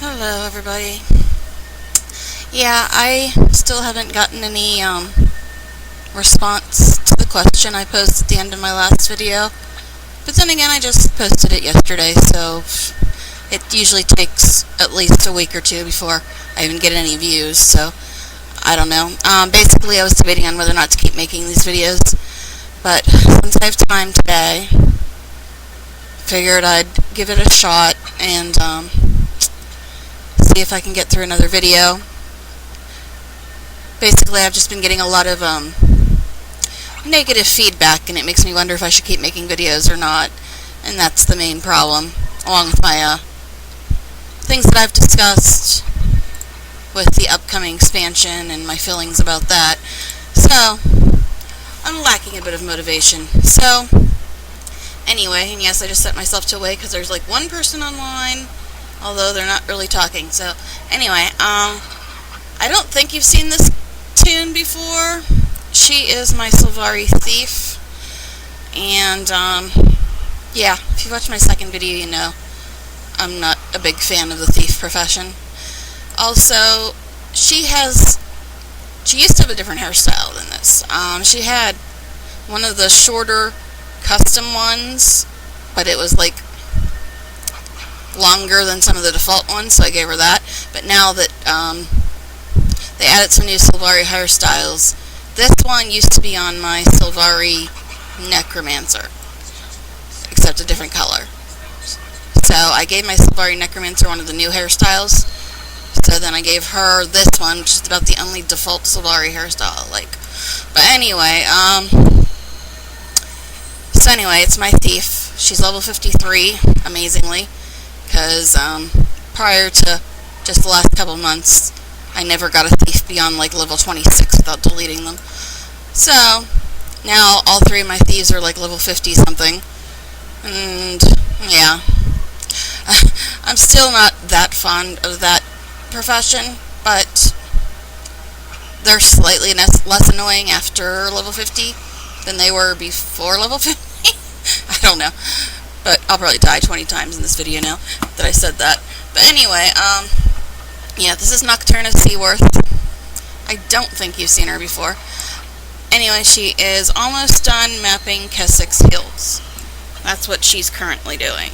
Hello, everybody. Yeah, I still haven't gotten any response to the question I posed at the end of my last video. But then again, I just posted it yesterday, so it usually takes at least a week or two before I even get any views, so I don't know. Basically, I was debating on whether or not to keep making these videos, but since I have time today, figured I'd give it a shot and see if I can get through another video. Basically, I've just been getting a lot of negative feedback, and it makes me wonder if I should keep making videos or not, and that's the main problem, along with my things that I've discussed with the upcoming expansion and my feelings about that. So, I'm lacking a bit of motivation. So, anyway, and yes, I just set myself to wait because there's like one person online, although they're not really talking. So, anyway, I don't think you've seen this tune before. She is my Sylvari thief, and yeah, if you watched my second video, you know I'm not a big fan of the thief profession. Also, she used to have a different hairstyle than this. She had one of the shorter custom ones, but it was like longer than some of the default ones, so I gave her that. But now that they added some new sylvari hairstyles, this one used to be on my sylvari necromancer, except a different color. So I gave my sylvari necromancer one of the new hairstyles, so then I gave her this one, which is about the only default sylvari hairstyle I like. But anyway, so anyway, it's my thief. She's level 53, amazingly, because prior to just the last couple months, I never got a thief beyond like level 26 without deleting them. So, now all three of my thieves are like level 50 something. And, yeah. I'm still not that fond of that profession, but they're slightly less annoying after level 50 than they were before level 50. I don't know. But I'll probably die 20 times in this video now that I said that. But anyway, yeah, this is Nocturna Seaworth. I don't think you've seen her before. Anyway, she is almost done mapping Kessex Hills. That's what she's currently doing.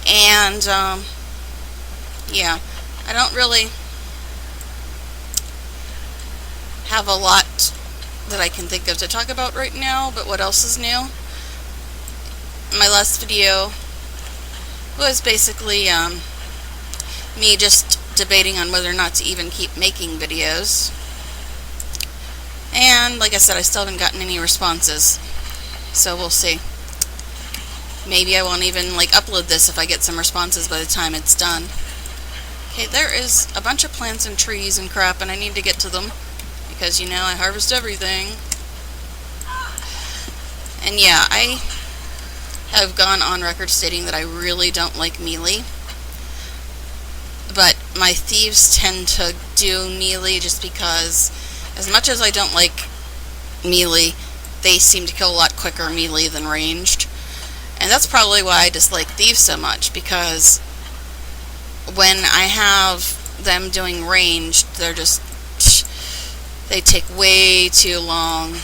And, yeah, I don't really have a lot that I can think of to talk about right now, but what else is new? My last video was basically, me just debating on whether or not to even keep making videos. And, like I said, I still haven't gotten any responses. So, we'll see. Maybe I won't even, like, upload this if I get some responses by the time it's done. Okay, there is a bunch of plants and trees and crap, and I need to get to them. Because, you know, I harvest everything. And, yeah, I have gone on record stating that I really don't like melee. But my thieves tend to do melee just because, as much as I don't like melee, they seem to kill a lot quicker melee than ranged. And that's probably why I dislike thieves so much, because when I have them doing ranged, they take way too long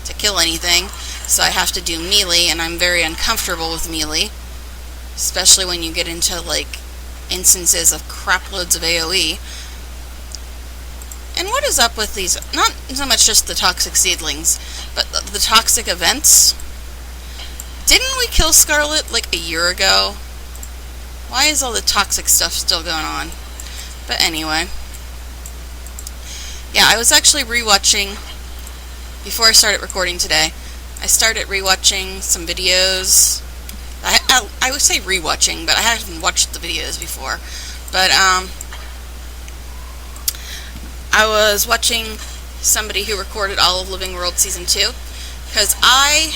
to kill anything. So I have to do melee, and I'm very uncomfortable with melee, especially when you get into, like, instances of crap loads of AoE. And what is up with these, not so much just the toxic seedlings, but the toxic events? Didn't we kill Scarlet like a year ago? Why is all the toxic stuff still going on? But anyway. Yeah, I was actually rewatching, before I started recording today, I started rewatching some videos. I would say rewatching, but I haven't watched the videos before. But, I was watching somebody who recorded all of Living World Season 2, because I'm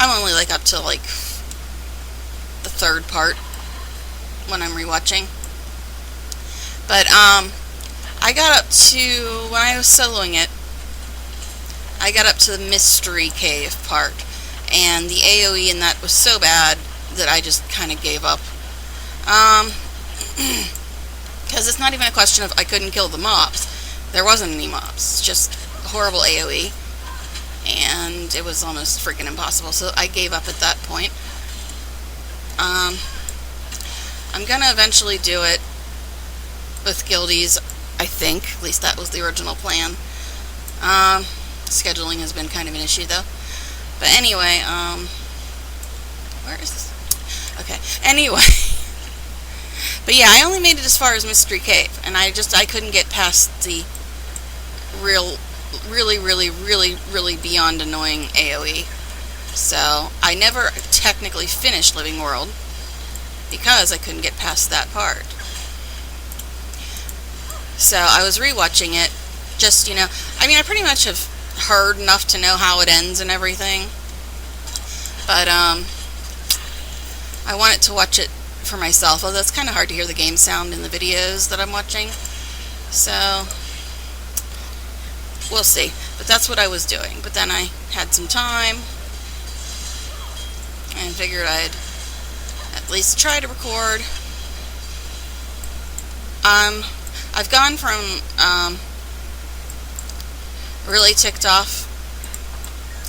only, like, up to, like, the third part when I'm rewatching. But, I got up to, when I was soloing it, I got up to the Mystery Cave part, and the AoE in that was so bad that I just kind of gave up. Because it's not even a question of I couldn't kill the mobs. There wasn't any mobs. It's just horrible AoE. And it was almost freaking impossible. So I gave up at that point. I'm gonna eventually do it with guildies, I think. At least that was the original plan. Scheduling has been kind of an issue though. But anyway, where is this? Okay, anyway. But yeah, I only made it as far as Mystery Cave, and I couldn't get past the really beyond annoying AoE. So I never technically finished Living World because I couldn't get past that part. So I was rewatching it, just, you know, I mean, I pretty much have heard enough to know how it ends and everything. But I wanted to watch it for myself, although it's kind of hard to hear the game sound in the videos that I'm watching. So we'll see. But that's what I was doing. But then I had some time and figured I'd at least try to record. I've gone from really ticked off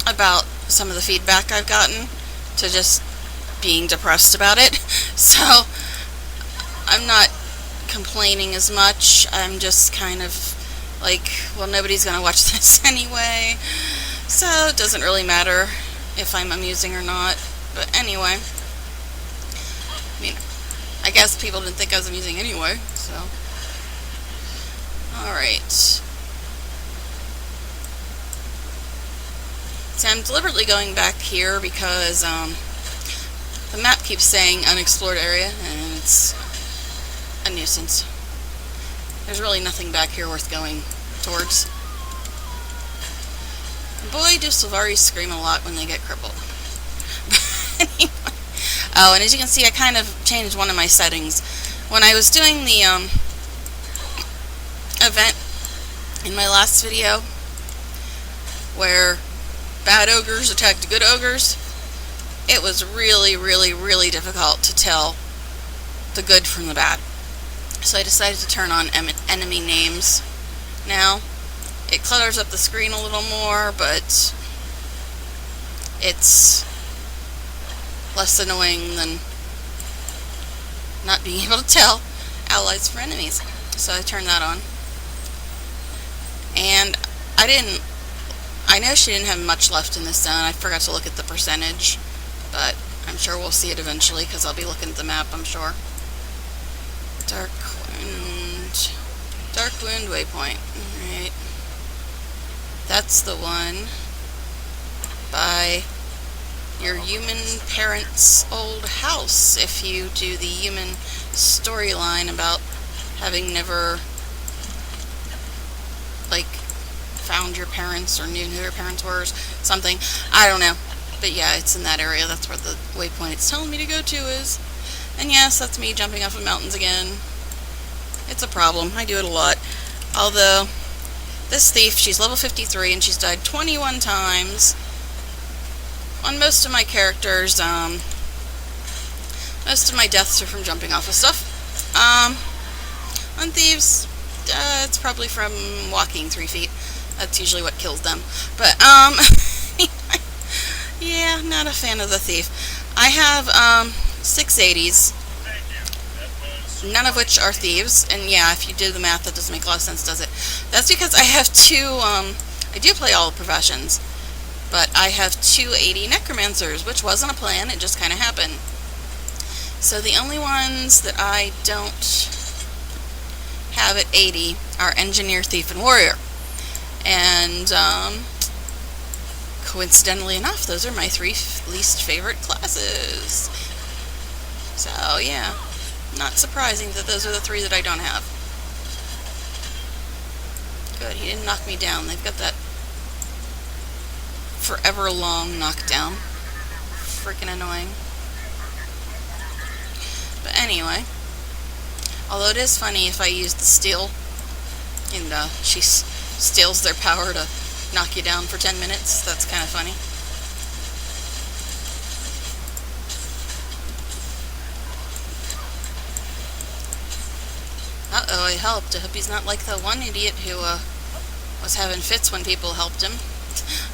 about some of the feedback I've gotten to just being depressed about it. So I'm not complaining as much. I'm just kind of like, well, nobody's gonna watch this anyway, so it doesn't really matter if I'm amusing or not. But anyway, I mean, I guess people didn't think I was amusing anyway, so. Alright. So I'm deliberately going back here because the map keeps saying unexplored area, and it's a nuisance. There's really nothing back here worth going towards. Boy, do sylvari scream a lot when they get crippled. Anyway. Oh, and as you can see, I kind of changed one of my settings. When I was doing the event in my last video, where bad ogres attacked good ogres, it was really difficult to tell the good from the bad. So I decided to turn on enemy names now. It clutters up the screen a little more, but it's less annoying than not being able to tell allies from enemies. So I turned that on. And I know she didn't have much left in this zone. I forgot to look at the percentage, but I'm sure we'll see it eventually because I'll be looking at the map, I'm sure. Dark Wound Waypoint. Alright. That's the one by your human parents' old house, if you do the human storyline about having never, like, found your parents or knew who your parents were or something. I don't know. But yeah, it's in that area. That's where the waypoint it's telling me to go to is. And yes, that's me jumping off of mountains again. It's a problem. I do it a lot. Although, this thief, she's level 53 and she's died 21 times. On most of my characters, most of my deaths are from jumping off of stuff. On thieves, it's probably from walking 3 feet. That's usually what kills them. But, yeah, not a fan of the thief. I have, 680s, none of which are thieves, and yeah, if you do the math, that doesn't make a lot of sense, does it? That's because I have two, I do play all the professions, but I have 280 necromancers, which wasn't a plan, it just kind of happened. So the only ones that I don't have at 80 are engineer, thief, and warrior. And, coincidentally enough, those are my 3 least favorite classes. So, yeah, not surprising that those are the 3 that I don't have. Good, he didn't knock me down. They've got that forever long knockdown. Freaking annoying. But anyway, although it is funny if I use the steel, and she steals their power to knock you down for 10 minutes, that's kind of funny. Uh-oh, I helped. I hope he's not like the one idiot who, was having fits when people helped him.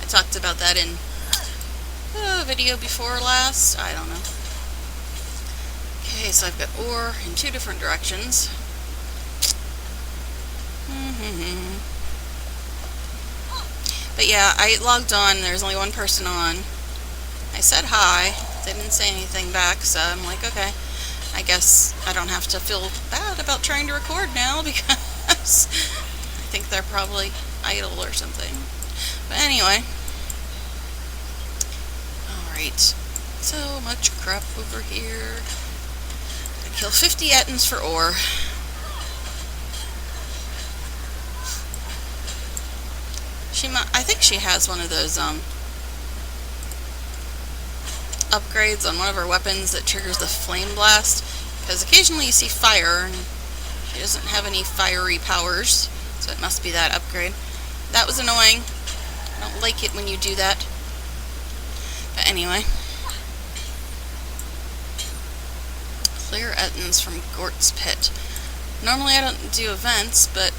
I talked about that in a video before last. I don't know. Okay, so I've got ore in 2 different directions. But yeah, I logged on. There's only one person on. I said hi. They didn't say anything back, so I'm like, okay. I guess I don't have to feel bad about trying to record now because I think they're probably idle or something. But anyway. Alright. So much crap over here. I kill 50 ettins for ore. I think she has one of those upgrades on one of her weapons that triggers the flame blast, because occasionally you see fire and she doesn't have any fiery powers, so it must be that upgrade. That was annoying. I don't like it when you do that. But anyway. Clear ettins from Gort's Pit. Normally I don't do events, but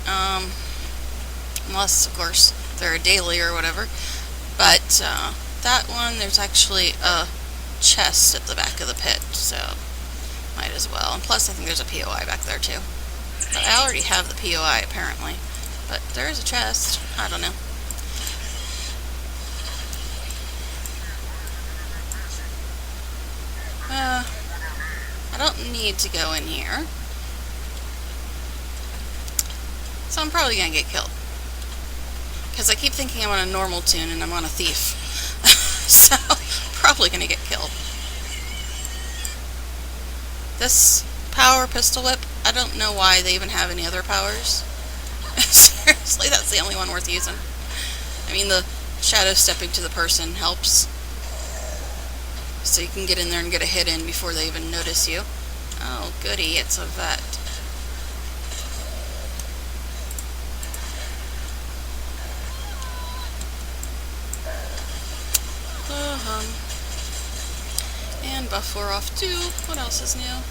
unless of course they're a daily or whatever. But that one, there's actually a chest at the back of the pit, so might as well. And plus I think there's a POI back there too. But I already have the POI apparently. But there is a chest. I don't know. I don't need to go in here. So I'm probably gonna get killed. Because I keep thinking I'm on a normal tune and I'm on a thief. So, probably gonna get killed. This power pistol whip, I don't know why they even have any other powers. Seriously, that's the only one worth using. I mean, the shadow stepping to the person helps. So you can get in there and get a hit in before they even notice you. Oh, goody, it's a vet. And buff 4 off too. What else is new?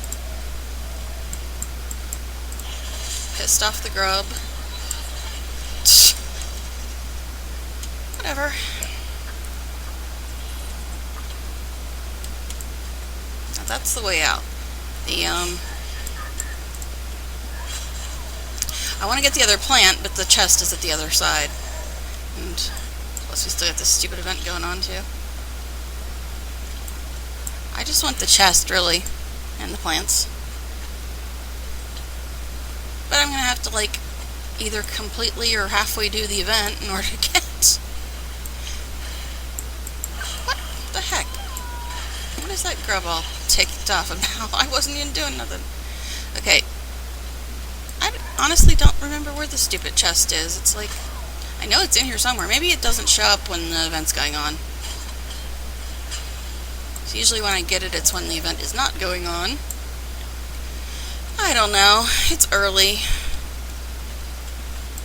Pissed off the grub. Whatever. Now that's the way out. I want to get the other plant, but the chest is at the other side. And plus we still got this stupid event going on too. I just want the chest, really, and the plants. But I'm going to have to, like, either completely or halfway do the event in order to get... What the heck? What is that grub all ticked off about? I wasn't even doing nothing. Okay. I honestly don't remember where the stupid chest is. It's like... I know it's in here somewhere. Maybe it doesn't show up when the event's going on. So usually when I get it, it's when the event is not going on. I don't know. It's early.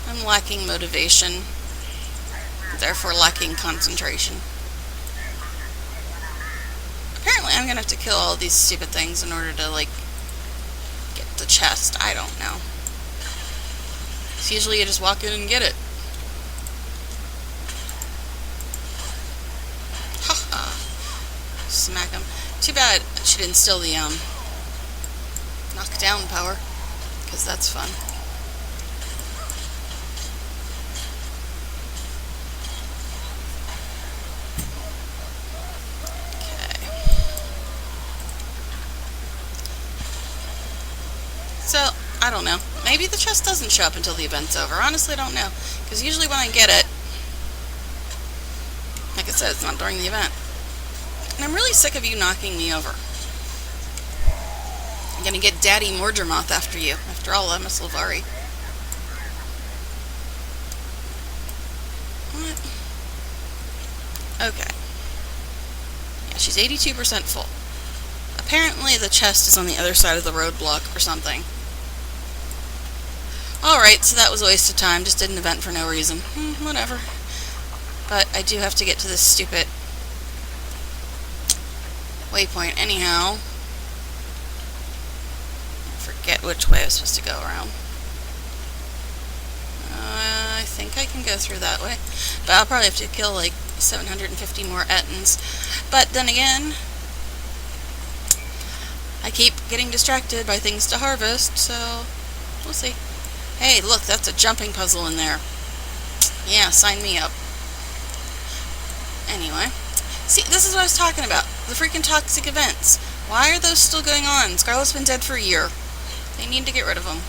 I'm lacking motivation. Therefore lacking concentration. Apparently I'm gonna have to kill all these stupid things in order to, like, get the chest. I don't know. So usually you just walk in and get it. Smack him. Too bad she didn't steal the knockdown power, because that's fun. Okay. So, I don't know. Maybe the chest doesn't show up until the event's over. Honestly, I don't know. Because usually when I get it, like I said, it's not during the event. And I'm really sick of you knocking me over. I'm gonna get Daddy Mordremoth after you. After all, I'm a sylvari. What? Okay. Yeah, she's 82% full. Apparently the chest is on the other side of the roadblock or something. Alright, so that was a waste of time. Just did an event for no reason. Whatever. But I do have to get to this stupid waypoint anyhow. I forget which way I was supposed to go around. I think I can go through that way. But I'll probably have to kill like 750 more Ettins. But then again, I keep getting distracted by things to harvest, so we'll see. Hey, look, that's a jumping puzzle in there. Yeah, sign me up. Anyway. See, this is what I was talking about. The freaking toxic events. Why are those still going on? Scarlet's been dead for a year. They need to get rid of them.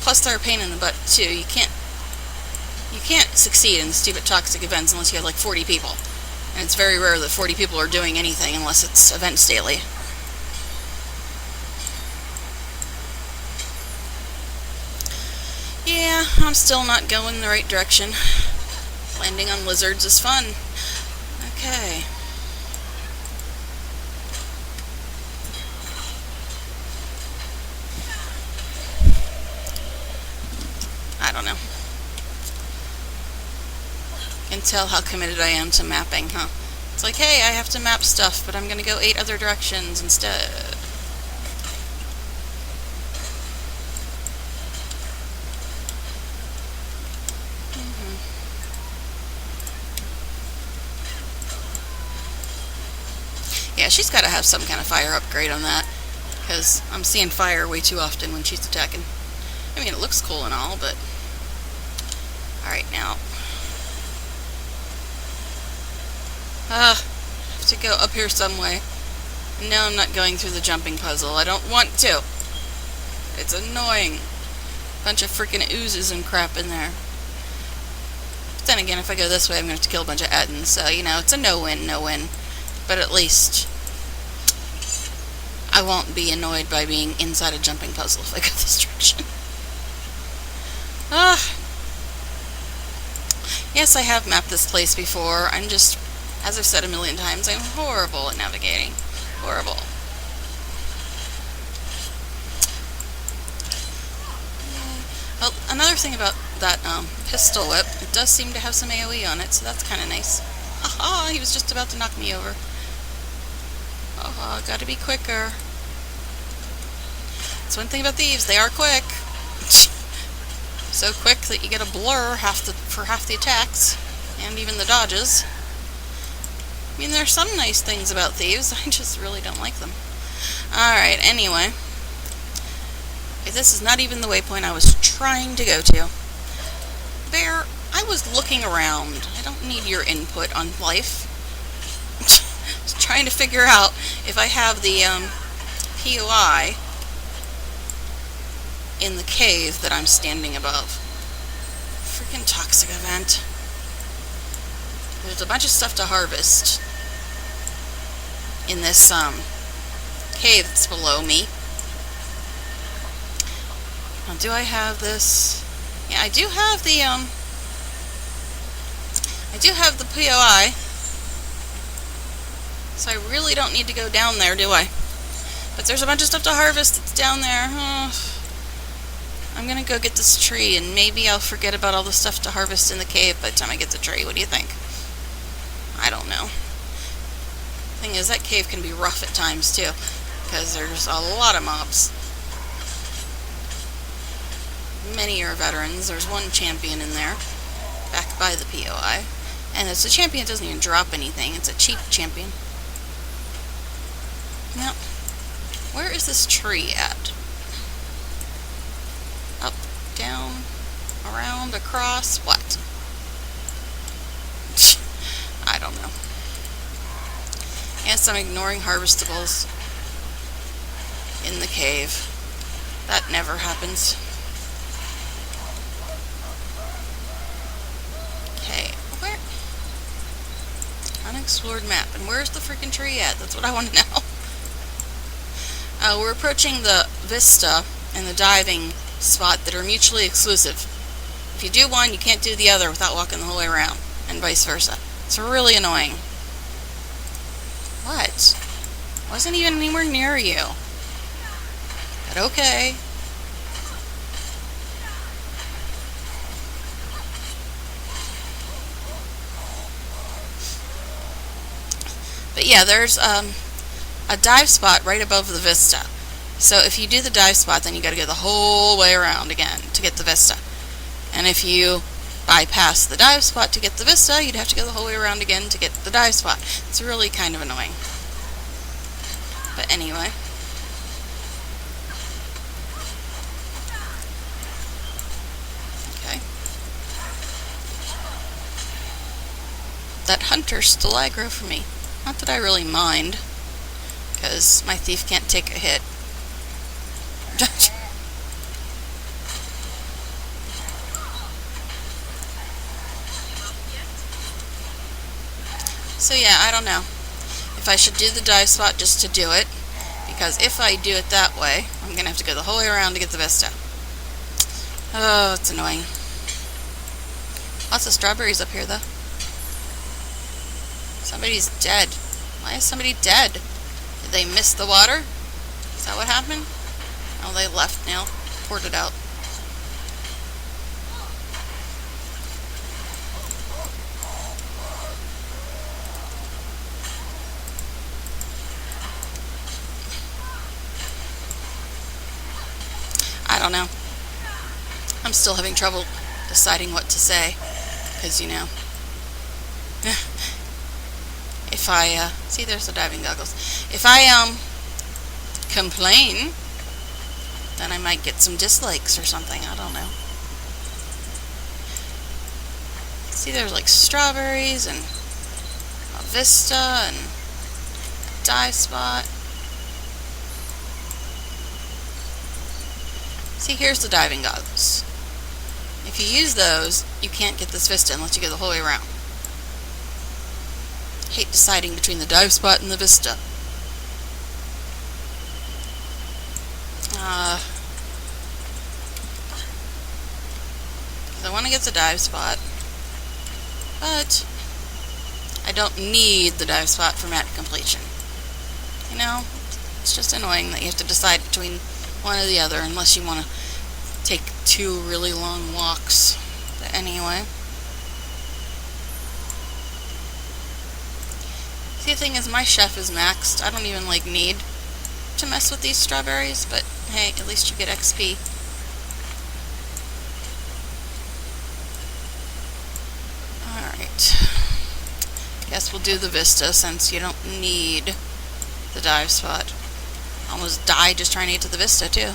Plus, they're a pain in the butt, too. You can't succeed in stupid toxic events unless you have like 40 people. And it's very rare that 40 people are doing anything unless it's events daily. Yeah, I'm still not going the right direction. Landing on lizards is fun. Okay. I don't know. Can tell how committed I am to mapping, huh? It's like, hey, I have to map stuff, but I'm gonna go 8 other directions instead. Yeah, she's got to have some kind of fire upgrade on that, because I'm seeing fire way too often when she's attacking. I mean, it looks cool and all, but... Alright, now. I have to go up here some way. No, I'm not going through the jumping puzzle. I don't want to. It's annoying. Bunch of freaking oozes and crap in there. But then again, if I go this way, I'm going to have to kill a bunch of Ettins, so, you know, it's a no-win, no-win. But at least I won't be annoyed by being inside a jumping puzzle if I go this direction. Yes, I have mapped this place before. I'm just, as I've said a million times, I'm horrible at navigating. Horrible. Well, another thing about that pistol whip, it does seem to have some AoE on it, so that's kind of nice. Aha, he was just about to knock me over. Oh, gotta be quicker. That's one thing about thieves, they are quick. So quick that you get a blur for half the attacks, and even the dodges. I mean, there are some nice things about thieves, I just really don't like them. Alright, anyway. This is not even the waypoint I was trying to go to. Bear, I was looking around. I don't need your input on life. Just trying to figure out if I have the POI in the cave that I'm standing above. Freaking toxic event. There's a bunch of stuff to harvest in this cave that's below me. Now, do I have this? Yeah, I do have the POI. So I really don't need to go down there, do I? But there's a bunch of stuff to harvest that's down there. I'm gonna go get this tree, and maybe I'll forget about all the stuff to harvest in the cave by the time I get the tree. What do you think? I don't know. Thing is, that cave can be rough at times, too. Because there's a lot of mobs. Many are veterans. There's one champion in there, backed by the POI. And it's a champion that doesn't even drop anything. It's a cheap champion. Now, where is this tree at? Up, down, around, across, what? I don't know. Yes, I'm ignoring harvestables in the cave. That never happens. Okay, where? Unexplored map. And where's the freaking tree at? That's what I want to know. We're approaching the vista and the diving spot that are mutually exclusive. If you do one, you can't do the other without walking the whole way around, and vice versa. It's really annoying. What? Wasn't even anywhere near you. But okay. But yeah, there's a dive spot right above the vista. So if you do the dive spot, then you gotta go the whole way around again to get the vista. And if you bypass the dive spot to get the vista, you'd have to go the whole way around again to get the dive spot. It's really kind of annoying. But anyway. Okay. That hunter's still aggro for me. Not that I really mind, because my thief can't take a hit. So yeah, I don't know if I should do the dive spot just to do it, because if I do it that way, I'm going to have to go the whole way around to get the vista. Oh, it's annoying. Lots of strawberries up here, though. Somebody's dead. Why is somebody dead? Did they miss the water? Is that what happened? Oh, they left now. Poured it out. I don't know. I'm still having trouble deciding what to say, because, you know, if I, see, there's the diving goggles. If I, complain, then I might get some dislikes or something. I don't know. See, there's like strawberries and a vista and a dive spot. See, here's the diving goggles. If you use those, you can't get this vista unless you go the whole way around. Hate deciding between the dive spot and the vista. I want to get the dive spot, but I don't need the dive spot for map completion. You know, it's just annoying that you have to decide between one or the other unless you want to take 2 really long walks. But anyway. See, the thing is, my chef is maxed. I don't even like need to mess with these strawberries, but hey, at least you get XP. Alright. Guess we'll do the vista since you don't need the dive spot. Almost died just trying to get to the vista, too.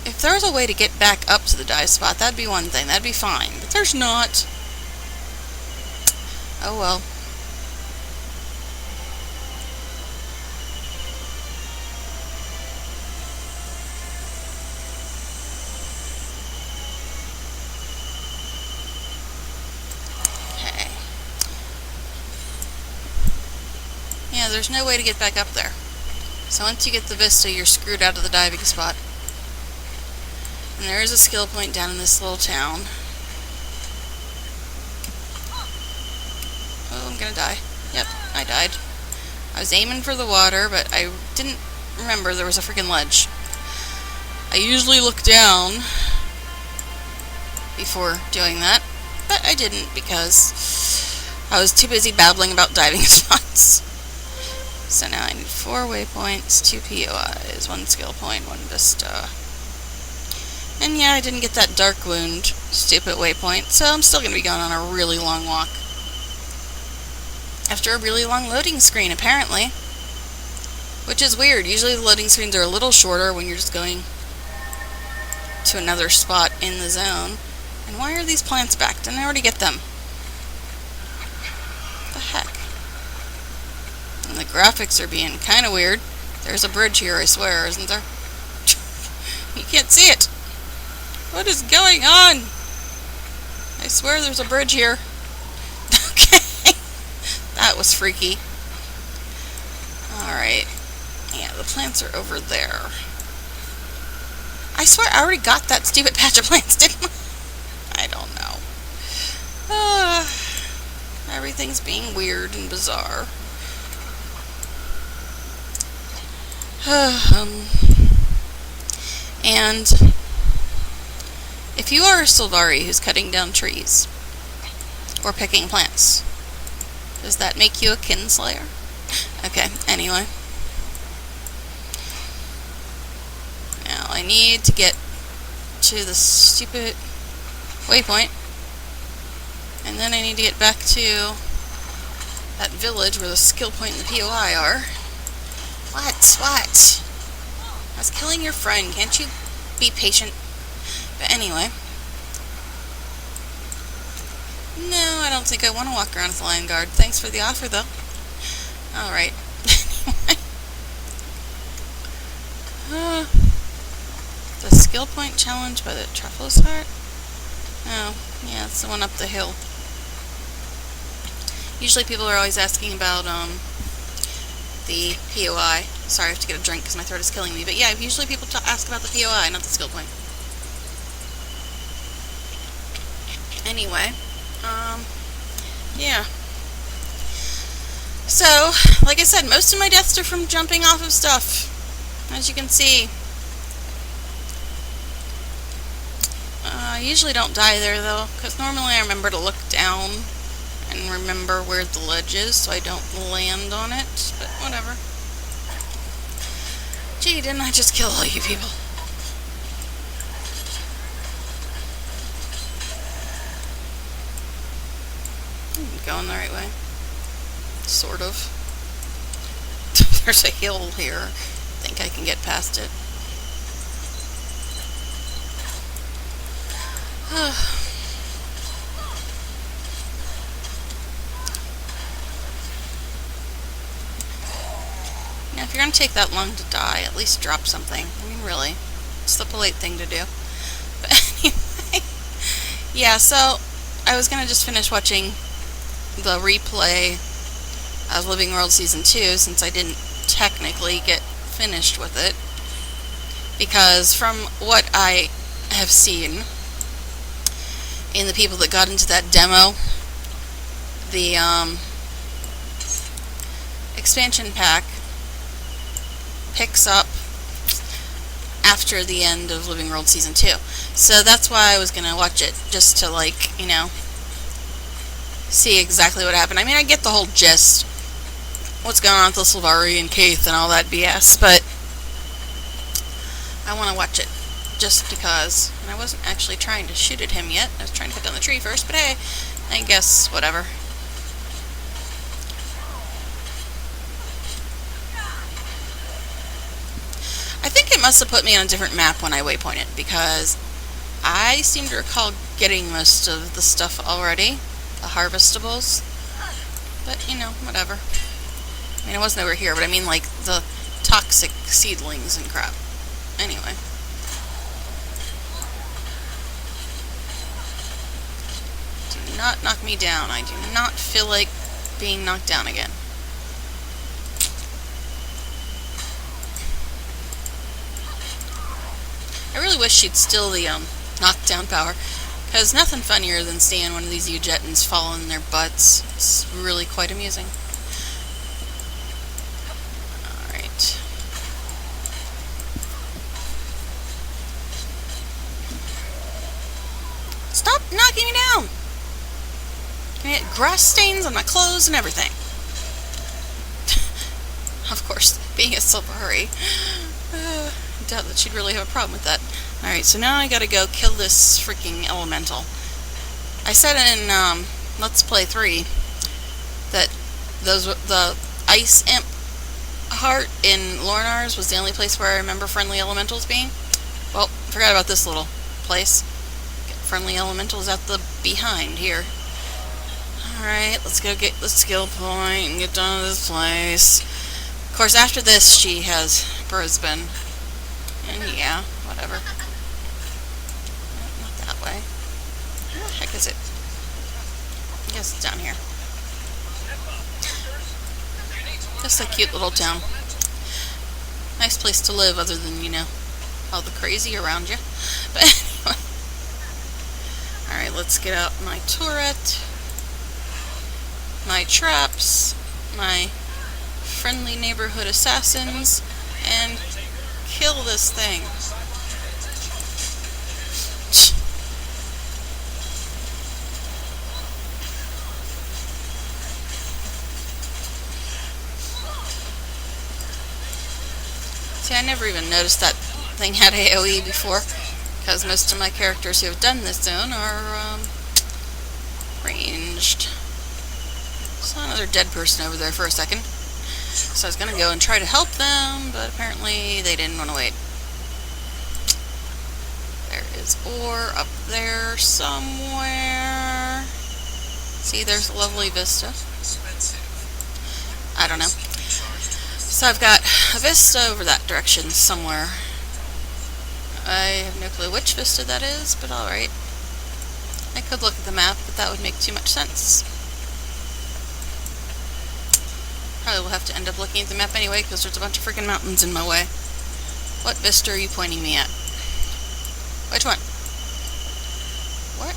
If there was a way to get back up to the dive spot, that'd be one thing. That'd be fine. But there's not. Oh well. Okay. Yeah, there's no way to get back up there. So once you get the vista, you're screwed out of the diving spot. And there is a skill point down in this little town. Oh, I'm gonna die. Yep, I died. I was aiming for the water, but I didn't remember there was a freaking ledge. I usually look down before doing that, but I didn't because I was too busy babbling about diving spots. So now I need 4 waypoints, 2 POIs, 1 skill point, 1 vista. And yeah, I didn't get that dark wound, stupid waypoint, so I'm still going to be going on a really long walk. After a really long loading screen, apparently. Which is weird. Usually the loading screens are a little shorter when you're just going to another spot in the zone. And why are these plants back? Didn't I already get them? What the heck? And the graphics are being kind of weird. There's a bridge here, I swear, isn't there? You can't see it. What is going on? I swear there's a bridge here. Okay. That was freaky. Alright. Yeah, the plants are over there. I swear I already got that stupid patch of plants, didn't I? I don't know. Everything's being weird and bizarre. And if you are a sylvari who's cutting down trees or picking plants, does that make you a kinslayer? Okay, anyway. I need to get to the stupid waypoint, and then I need to get back to that village where the skill point and the POI are. What? I was killing your friend. Can't you be patient? But anyway. No, I don't think I want to walk around with the Lion Guard. Thanks for the offer, though. Alright. The skill point challenge by the Truffles Heart? Oh, yeah, it's the one up the hill. Usually people are always asking about the POI. Sorry, I have to get a drink because my throat is killing me. But yeah, usually people ask about the POI, not the skill point. Anyway, yeah. So, like I said, most of my deaths are from jumping off of stuff, as you can see. I usually don't die there, though, because normally I remember to look down and remember where the ledge is, so I don't land on it, but whatever. Gee, didn't I just kill all you people? I'm going the right way. Sort of. There's a hill here. I think I can get past it. Now, if you're going to take that long to die, at least drop something. I mean, really. It's the polite thing to do. But anyway. Yeah, so I was going to just finish watching the replay of Living World Season 2, since I didn't technically get finished with it. Because from what I have seen in the people that got into that demo, the expansion pack picks up after the end of Living World Season 2. So that's why I was going to watch it, just to, like, you know, see exactly what happened. I mean, I get the whole gist, what's going on with the Sylvari and Keith and all that BS, but I want to watch it just because. And I wasn't actually trying to shoot at him yet. I was trying to cut down the tree first, but hey, I guess whatever. I think it must have put me on a different map when I waypointed, because I seem to recall getting most of the stuff already, the harvestables, but, you know, whatever. I mean, it wasn't over here, but I mean, like, the toxic seedlings and crap. Anyway. Do not knock me down. I do not feel like being knocked down again. I really wish she'd steal the knockdown power, because nothing funnier than seeing one of these Ujetons fall on their butts. It's really quite amusing. Alright. Stop knocking me down! I get grass stains on my clothes and everything. Of course, being a sylvari. I doubt that she'd really have a problem with that. Alright, so now I gotta go kill this freaking elemental. I said in Let's Play 3 that the ice imp heart in Lornar's was the only place where I remember friendly elementals being. Well, forgot about this little place. Get friendly elementals at the behind here. Alright, let's go get the skill point and get done with this place. Of course, after this, she has Brisbane. And yeah, whatever. Not that way. Where the heck is it? I guess it's down here. Just a cute little town. Nice place to live, other than, you know, all the crazy around you. But anyway. Alright, let's get out my turret, my traps, my friendly neighborhood assassins, and kill this thing. See, I never even noticed that thing had AoE before, because most of my characters who have done this zone are ranged. Saw another dead person over there for a second, so I was going to go and try to help them, but apparently they didn't want to wait. There is ore up there somewhere. See, there's a lovely vista. I don't know. So I've got a vista over that direction somewhere. I have no clue which vista that is, but alright. I could look at the map, but that would make too much sense. Probably will have to end up looking at the map anyway, because there's a bunch of freaking mountains in my way. What vista are you pointing me at? Which one? What?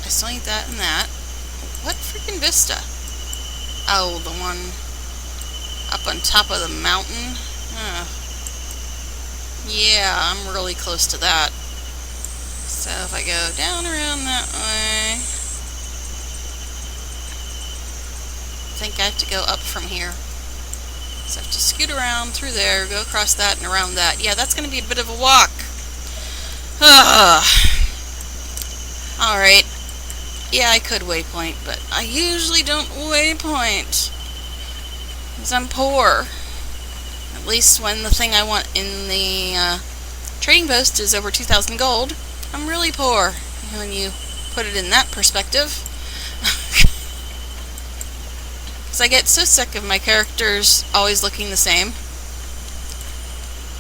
I still need that and that. What freaking vista? Oh, the one up on top of the mountain? Yeah, I'm really close to that. So if I go down around that way, I think I have to go up from here. So I have to scoot around through there, go across that and around that. Yeah, that's going to be a bit of a walk. Alright. Yeah, I could waypoint, but I usually don't waypoint, because I'm poor. At least when the thing I want in the trading post is over 2,000 gold, I'm really poor, when you put it in that perspective. Because I get so sick of my characters always looking the same.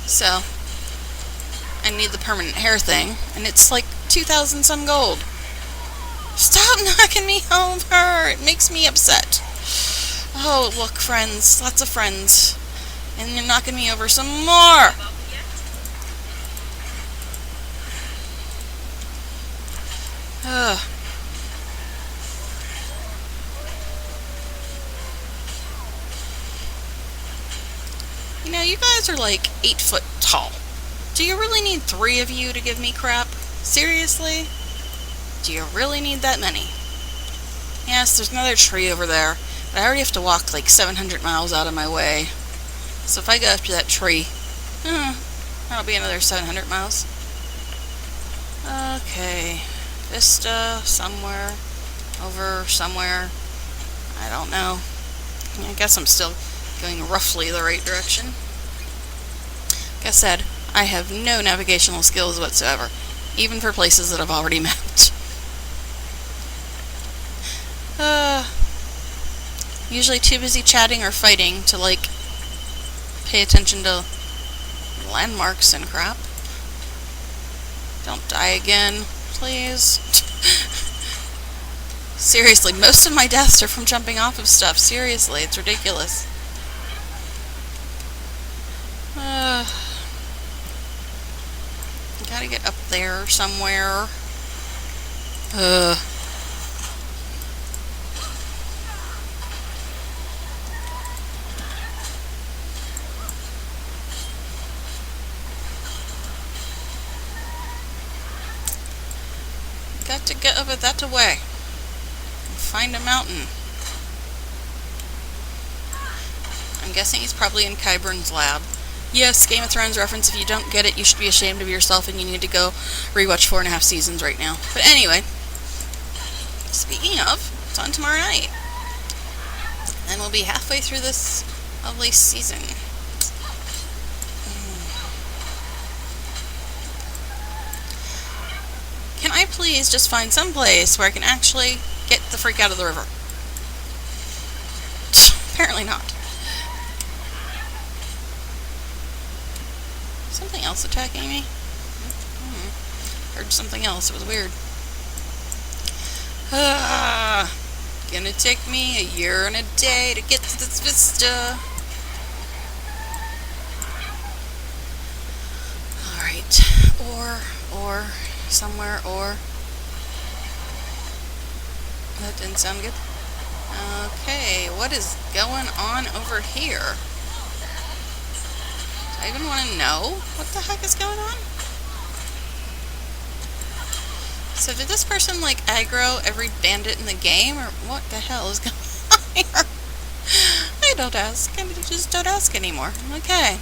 So, I need the permanent hair thing, and it's like 2,000 some gold. Stop knocking me over! It makes me upset. Oh, look, friends. Lots of friends. And you're knocking me over some more! Ugh. You know, you guys are like 8 foot tall. Do you really need 3 of you to give me crap? Seriously? Do you really need that many? Yes, there's another tree over there, but I already have to walk like 700 miles out of my way. So if I go after that tree, that'll be another 700 miles. Okay. Vista, somewhere, over somewhere. I don't know. I guess I'm still going roughly the right direction. Like I said, I have no navigational skills whatsoever, even for places that I've already mapped. Usually too busy chatting or fighting to, like, pay attention to landmarks and crap. Don't die again, please. Seriously, most of my deaths are from jumping off of stuff. Seriously, it's ridiculous. Gotta get up there somewhere. Got to get over that way. Find a mountain. I'm guessing he's probably in Qyburn's lab. Yes, Game of Thrones reference. If you don't get it, you should be ashamed of yourself and you need to go rewatch 4.5 seasons right now. But anyway, speaking of, it's on tomorrow night. And we'll be halfway through this lovely season. Can I please just find some place where I can actually get the freak out of the river? Apparently not. Something else attacking me? Heard something else. It was weird. Gonna take me a year and a day to get to this vista. Alright. Or, somewhere, or. That didn't sound good. Okay, what is going on over here? Do I even want to know what the heck is going on? So did this person, like, aggro every bandit in the game, or what the hell is going on here? I don't ask. I just don't ask anymore. Okay.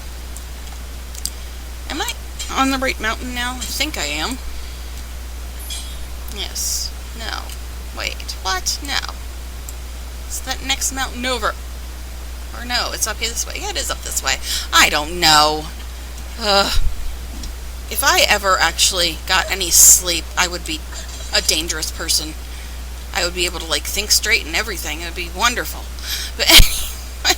Am I on the right mountain now? I think I am. Yes. No. Wait. What? No. It's that next mountain over. Or no, it's up here this way. Yeah, it is up this way. I don't know. Ugh. If I ever actually got any sleep, I would be a dangerous person. I would be able to, like, think straight and everything. It would be wonderful. But anyway.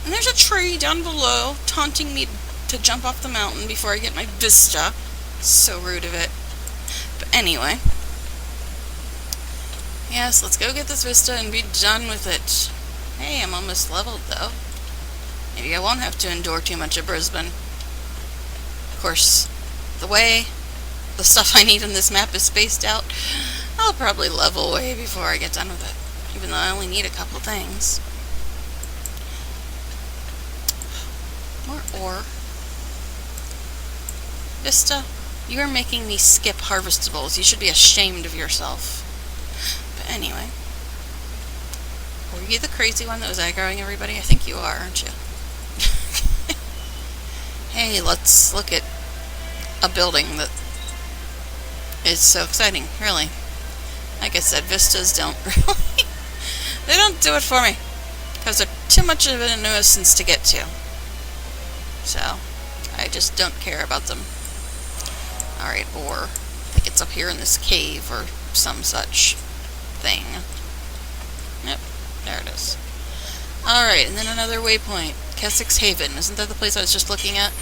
And there's a tree down below taunting me to jump off the mountain before I get my vista. So rude of it. But anyway. Yes, let's go get this vista and be done with it. Hey, I'm almost leveled, though. Maybe I won't have to endure too much of Brisbane. Of course, the way the stuff I need on this map is spaced out, I'll probably level way before I get done with it. Even though I only need a couple things. More ore. Vista, you are making me skip harvestables. You should be ashamed of yourself. But anyway. Were you the crazy one that was aggroing everybody? I think you are, aren't you? Hey, let's look at a building that is so exciting, really. Like I said, vistas don't really... they don't do it for me. Because they're too much of a nuisance to get to. So, I just don't care about them. Alright, ore. I think it's up here in this cave or some such thing. Yep, there it is. Alright, and then another waypoint. Kessex Haven. Isn't that the place I was just looking at?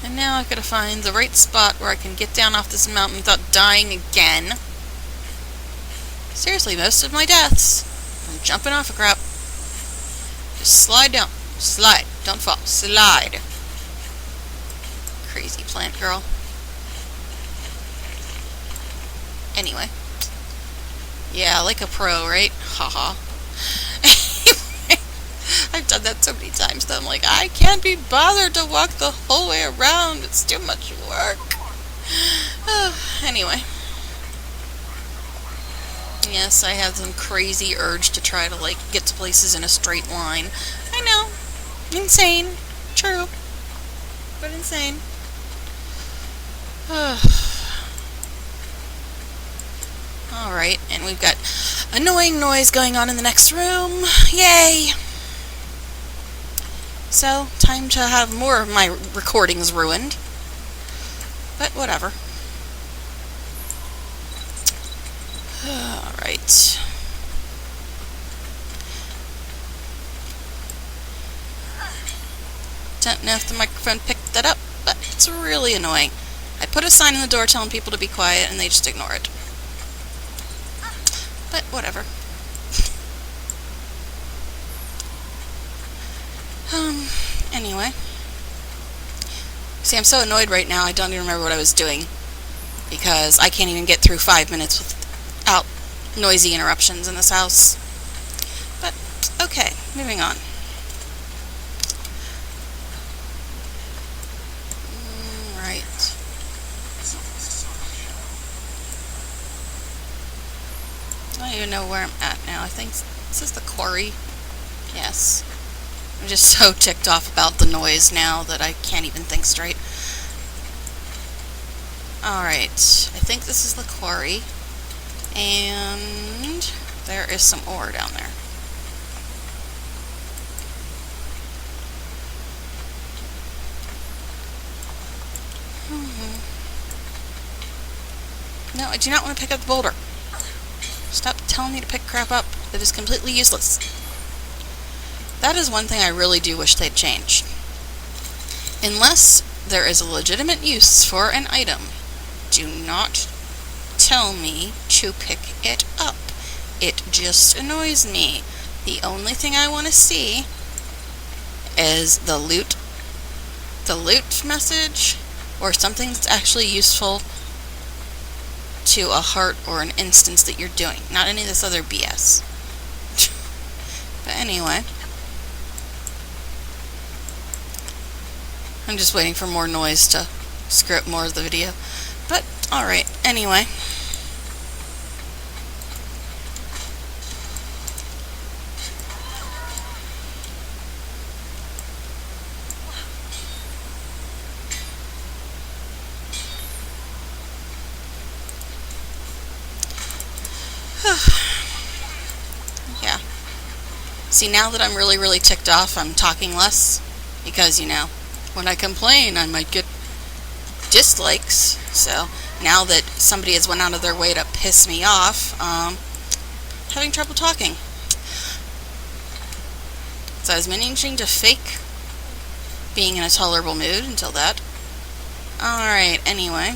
And now I've got to find the right spot where I can get down off this mountain without dying again. Seriously, most of my deaths from jumping off a crap. Just slide down. Slide. Don't fall. Slide. Crazy plant girl. Anyway. Yeah, like a pro, right? Haha. I've done that so many times that I'm like, I can't be bothered to walk the whole way around. It's too much work. Anyway. Yes, I have some crazy urge to try to, like, get to places in a straight line. I know. Insane. True. But insane. Alright, and we've got annoying noise going on in the next room. Yay! So, time to have more of my recordings ruined. But whatever. Alright. Don't know if the microphone picked that up, but it's really annoying. I put a sign in the door telling people to be quiet, and they just ignore it. But whatever. Anyway. See, I'm so annoyed right now, I don't even remember what I was doing. Because I can't even get through 5 minutes without noisy interruptions in this house. But, okay, moving on. Right. I don't even know where I'm at now. I think this is the quarry. Yes. I'm just so ticked off about the noise now that I can't even think straight. Alright, I think this is the quarry. And there is some ore down there. No, I do not want to pick up the boulder. Stop telling me to pick crap up that is completely useless. That is one thing I really do wish they'd change. Unless there is a legitimate use for an item, do not tell me to pick it up. It just annoys me. The only thing I want to see is the loot message, or something that's actually useful to a heart or an instance that you're doing. Not any of this other BS. But anyway. I'm just waiting for more noise to screw up more of the video. But, alright, anyway. Yeah. See, now that I'm really, really ticked off, I'm talking less. Because, you know, when I complain, I might get dislikes. So, now that somebody has went out of their way to piss me off, having trouble talking. So I was managing to fake being in a tolerable mood until that. Alright, anyway.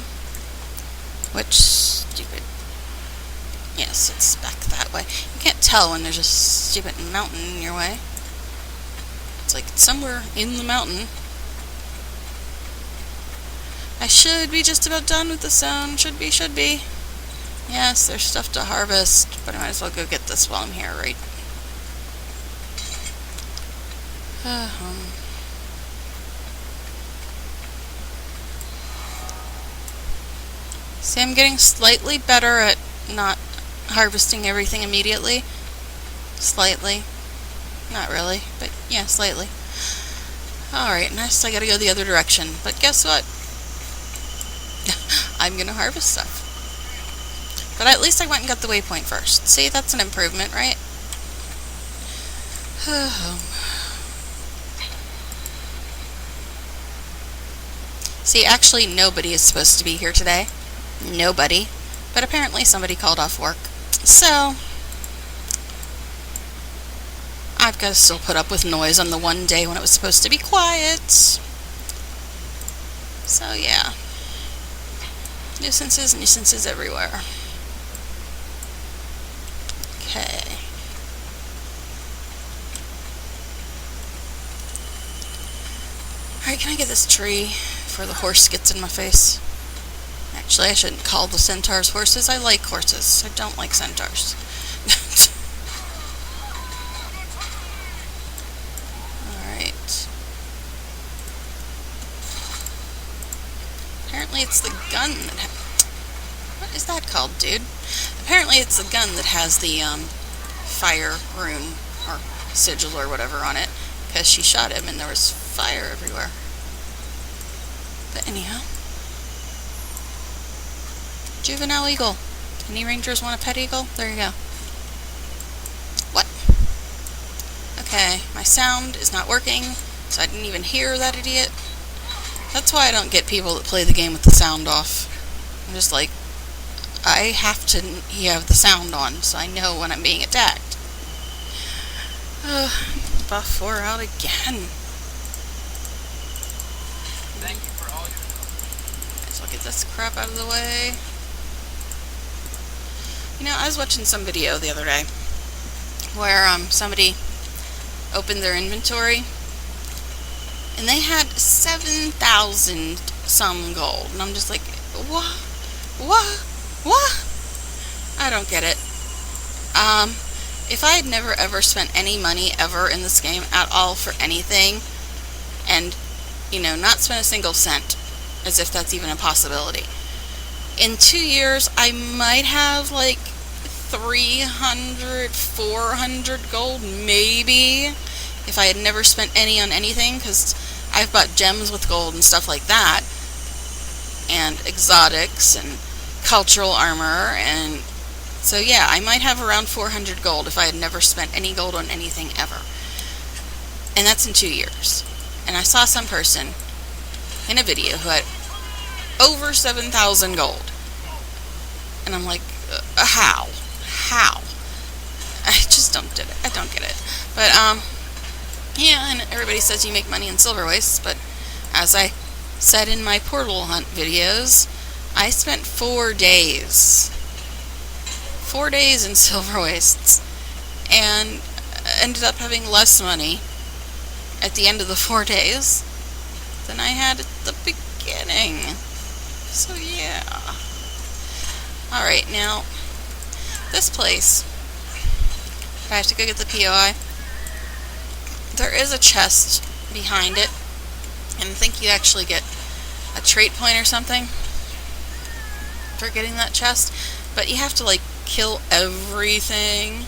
Which stupid... Yes, it's back that way. You can't tell when there's a stupid mountain in your way. It's like it's somewhere in the mountain. I should be just about done with the zone. Should be. Yes, there's stuff to harvest, but I might as well go get this while I'm here, right? See, I'm getting slightly better at not harvesting everything immediately. Slightly. Not really, but yeah, slightly. Alright, next I gotta go the other direction. But guess what? I'm gonna harvest stuff. But at least I went and got the waypoint first. See, that's an improvement, right? See, actually nobody is supposed to be here today. Nobody. But apparently somebody called off work. So, I've got to still put up with noise on the one day when it was supposed to be quiet. So, yeah. Nuisances everywhere. Okay. Alright, can I get this tree before the horse gets in my face? Actually, I shouldn't call the centaurs horses. I like horses. I don't like centaurs. Alright. Apparently it's the gun that what is that called, dude? Apparently it's the gun that has the, fire rune, or sigil or whatever on it. Because she shot him and there was fire everywhere. But anyhow. Juvenile eagle. Any rangers want a pet eagle? There you go. What? Okay, my sound is not working, so I didn't even hear that idiot. That's why I don't get people that play the game with the sound off. I'm just like, I have to have the sound on, so I know when I'm being attacked. Buff 4 out again. Thank you for all your help. Might as well get this crap out of the way. You know, I was watching some video the other day where somebody opened their inventory and they had 7,000 some gold, and I'm just like, what? I don't get it. If I had never ever spent any money ever in this game at all for anything, and, you know, not spent a single cent, as if that's even a possibility, in 2 years I might have like 300, 400 gold, maybe, if I had never spent any on anything, because I've bought gems with gold and stuff like that, and exotics and cultural armor, and so yeah, I might have around 400 gold if I had never spent any gold on anything ever. And that's in 2 years. And I saw some person in a video who had over 7,000 gold. And I'm like, how? I just don't get it. I don't get it. But, yeah, and everybody says you make money in silver wastes, but as I said in my portal hunt videos, I spent 4 days. 4 days in silver wastes, and ended up having less money at the end of the 4 days than I had at the beginning. So yeah. Alright, now, this place, I have to go get the POI. There is a chest behind it, and I think you actually get a trait point or something for getting that chest, but you have to, like, kill everything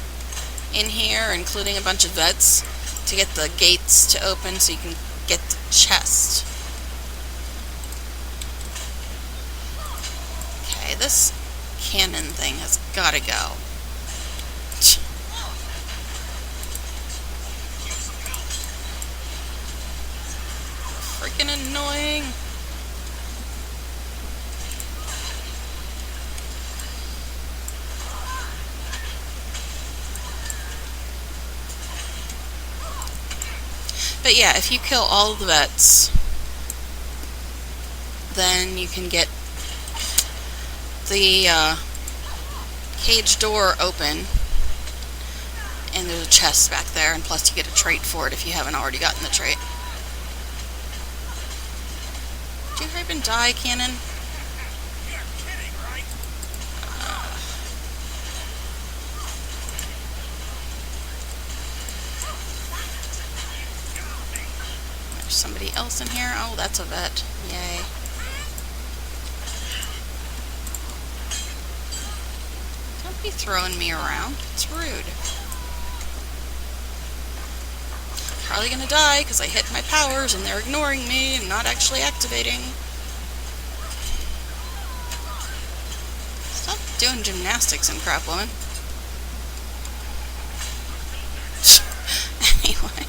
in here, including a bunch of vets, to get the gates to open so you can get the chest. Okay, this cannon thing has gotta go. freaking annoying. But yeah, if you kill all the vets, then you can get the cage door open, and there's a chest back there, and plus you get a trait for it if you haven't already gotten the trait. Did you hurry up and die, Cannon? You're kidding, right? There's somebody else in here. Oh, that's a vet. Yay. Don't be throwing me around. It's rude. Probably gonna die because I hit my powers and they're ignoring me and not actually activating. Stop doing gymnastics and crap, woman. Anyway.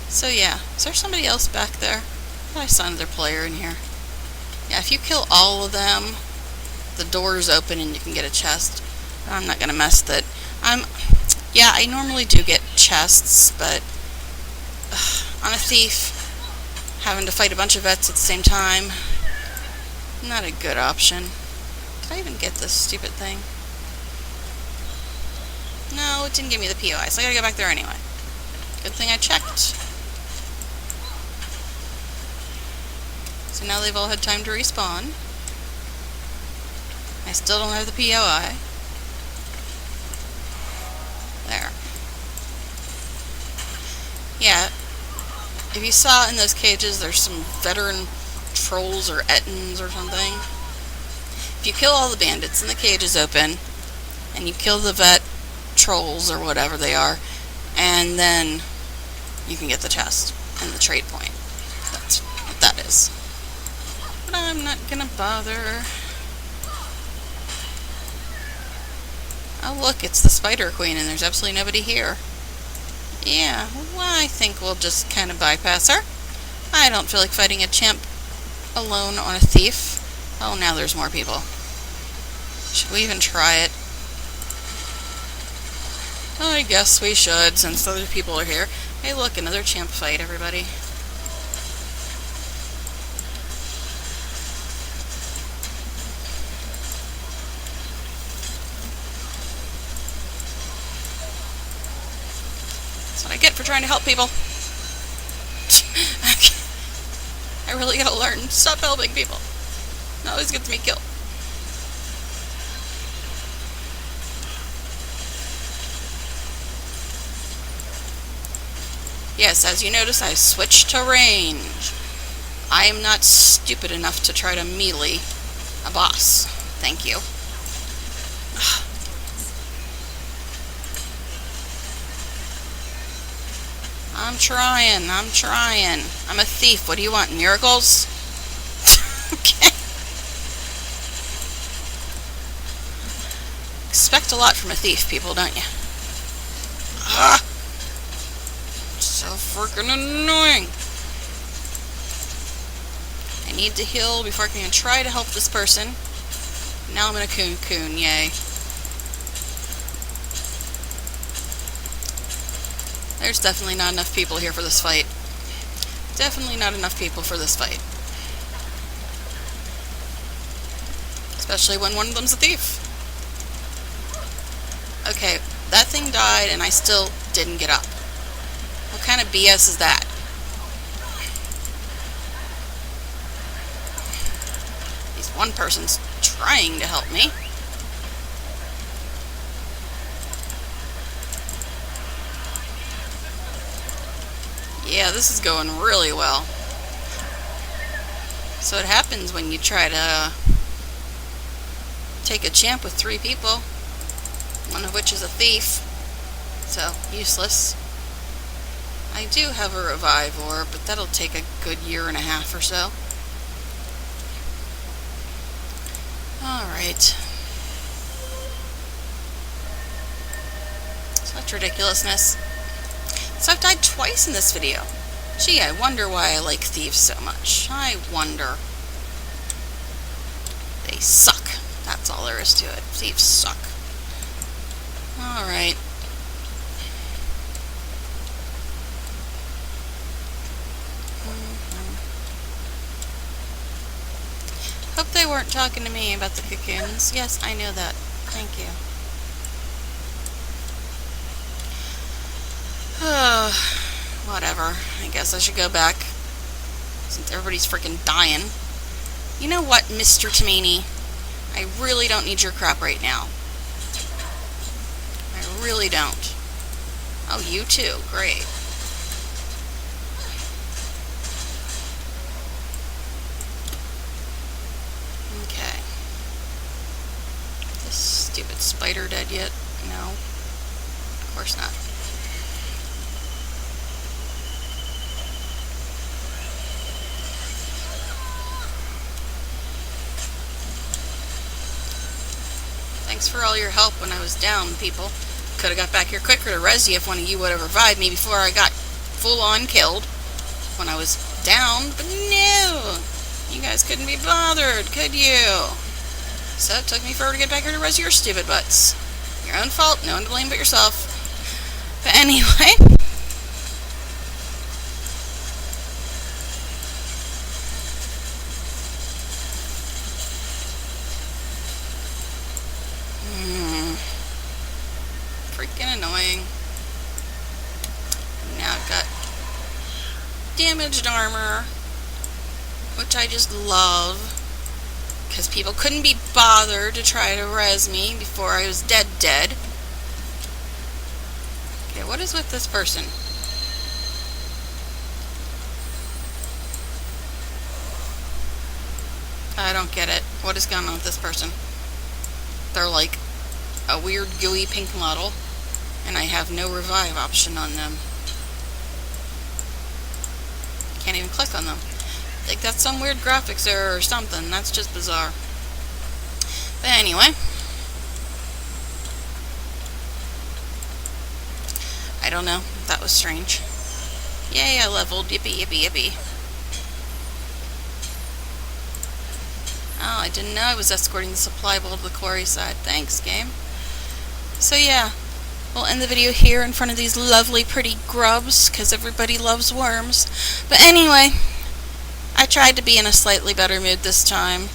So yeah, is there somebody else back there? I saw another player in here. Yeah, if you kill all of them, the door's open and you can get a chest. I'm not gonna mess with it. Yeah, I normally do get chests, but on a thief, having to fight a bunch of vets at the same time, not a good option. Did I even get this stupid thing? No, it didn't give me the POI, so I gotta go back there anyway. Good thing I checked. So now they've all had time to respawn. I still don't have the POI. There. Yeah, if you saw in those cages, there's some veteran trolls or ettins or something. If you kill all the bandits and the cage is open, and you kill the vet trolls or whatever they are, and then you can get the chest and the trade point. That's what that is. But I'm not gonna bother. Oh look, it's the Spider Queen and there's absolutely nobody here. Yeah, well, I think we'll just kind of bypass her. I don't feel like fighting a champ alone on a thief. Oh, now there's more people. Should we even try it? I guess we should, since other people are here. Hey look, another champ fight, everybody. That's what I get for trying to help people. I really gotta learn to stop helping people. It always gets me killed. Yes, as you notice, I switched to range. I am not stupid enough to try to melee a boss. Thank you. I'm trying. I'm a thief. What do you want? Miracles? Okay. Expect a lot from a thief, people, don't you? Ah! So freaking annoying. I need to heal before I can even try to help this person. Now I'm in a cocoon, yay. There's definitely not enough people here for this fight. Definitely not enough people for this fight. Especially when one of them's a thief. Okay, that thing died and I still didn't get up. What kind of BS is that? At least one person's trying to help me. Yeah, this is going really well. So it happens when you try to take a champ with 3 people, one of which is a thief, so useless. I do have a revive orb, but that'll take a good 1.5 years or so. Alright. Such ridiculousness. So I've died twice in this video. Gee, I wonder why I like thieves so much. I wonder. They suck. That's all there is to it. Thieves suck. Alright. Hope they weren't talking to me about the cocoons. Yes, I know that. Thank you. Whatever. I guess I should go back. Since everybody's freaking dying. You know what, Mr. Tomini? I really don't need your crap right now. I really don't. Oh, you too. Great. Okay. This stupid spider dead yet? No. Of course not. Thanks for all your help when I was down, people. Could have got back here quicker to res you if one of you would have revived me before I got full-on killed when I was down, but no! You guys couldn't be bothered, could you? So it took me forever to get back here to res your stupid butts. Your own fault, no one to blame but yourself. But anyway... freaking annoying. Now I've got damaged armor, which I just love, because people couldn't be bothered to try to res me before I was dead. Okay, what is with this person? I don't get it. What is going on with this person? They're like a weird gooey pink model, and I have no revive option on them. Can't even click on them. Like, that's some weird graphics error or something. That's just bizarre. But anyway. I don't know. That was strange. Yay, I leveled. Yippee, yippee, yippee. Oh, I didn't know I was escorting the supply bowl to the quarry side. Thanks, game. So yeah, we'll end the video here in front of these lovely, pretty grubs, because everybody loves worms. But anyway, I tried to be in a slightly better mood this time.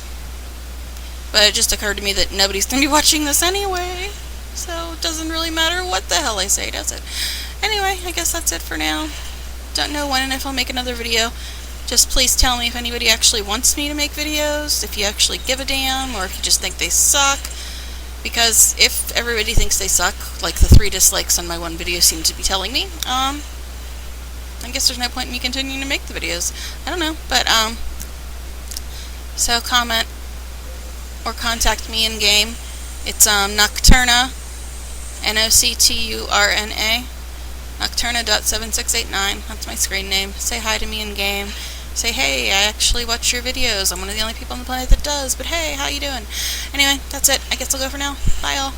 But it just occurred to me that nobody's going to be watching this anyway. So it doesn't really matter what the hell I say, does it? Anyway, I guess that's it for now. Don't know when and if I'll make another video. Just please tell me if anybody actually wants me to make videos, if you actually give a damn, or if you just think they suck. Because if everybody thinks they suck, like the 3 dislikes on my one video seem to be telling me, I guess there's no point in me continuing to make the videos. I don't know, but, so comment or contact me in game. It's, Nocturna, Nocturna, Nocturna.7689. That's my screen name. Say hi to me in game. Say, hey, I actually watch your videos. I'm one of the only people on the planet that does, but hey, how you doing? Anyway, that's it. I guess I'll go for now. Bye, all.